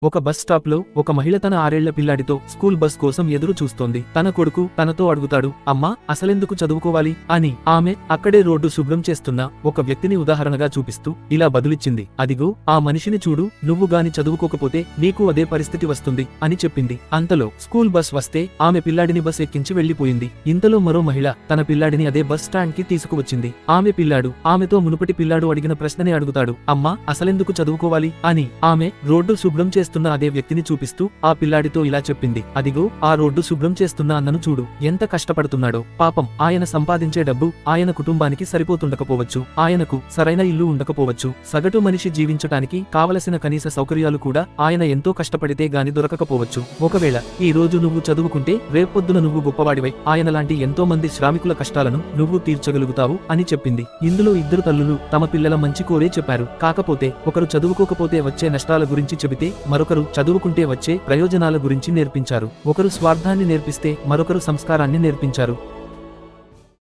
ఒక bus stop లో ఒక మహిళ తన 6 ఏళ్ల పిల్లాడితో స్కూల్ బస్ కోసం ఎదురు చూస్తోంది. తన కొడుకు తనతో అడుగుతాడు, అమ్మా అసలెందుకు చదువుకోవాలి అని. ఆమె అక్కడే రోడ్డు శుభ్రం చేస్తున్న ఒక వ్యక్తిని ఉదాహరణగా చూపిస్తూ ఇలా బదులిచ్చింది, అదిగో ఆ మనిషిని చూడు, నువ్వు గాని చదువుకోకపోతే నీకు అదే పరిస్థితి వస్తుంది అని చెప్పింది. అంతలో స్కూల్ బస్ వస్తే ఆమె పిల్లాడిని బస్ ఎక్కించి వెళ్లిపోయింది. ఇంతలో మరో మహిళ తన పిల్లాడిని అదే బస్ స్టాండ్ కి తీసుకువచ్చింది. ఆమె పిల్లాడు ఆమెతో మునుపటి పిల్లాడు అడిగిన ప్రశ్ననే అడుగుతాడు, అమ్మా అసలెందుకు చదువుకోవాలి అని. ఆమె రోడ్డు శుభ్రం చేస్తున్న అదే వ్యక్తిని చూపిస్తూ ఆ పిల్లాడితో ఇలా చెప్పింది, అదిగో ఆ రోడ్డు శుభ్రం చేస్తున్న అన్నను చూడు, ఎంత కష్టపడుతున్నాడో. పాపం ఆయన సంపాదించే డబ్బు ఆయన కుటుంబానికి సరిపోతుండకపోవచ్చు, ఆయనకు సరైన ఇల్లు ఉండకపోవచ్చు, సగటు మనిషి జీవించటానికి కావలసిన కనీస సౌకర్యాలు కూడా ఆయన ఎంతో కష్టపడితే గాని దొరకకపోవచ్చు. ఒకవేళ ఈ రోజు నువ్వు చదువుకుంటే రేపొద్దున నువ్వు గొప్పవాడివై ఆయన లాంటి ఎంతో మంది శ్రామికుల కష్టాలను నువ్వు తీర్చగలుగుతావు అని చెప్పింది. ఇందులో ఇద్దరు తల్లులు తమ పిల్లల మంచి కోరే చెప్పారు. కాకపోతే ఒకరు చదువుకోకపోతే వచ్చే నష్టాల గురించి చెబితే మరొకరు చదువుకుంటే వచ్చే ప్రయోజనాల గురించి నేర్పించారు. ఒకరు స్వార్థాన్ని నేర్పిస్తే మరొకరు సంస్కారాన్ని నేర్పించారు.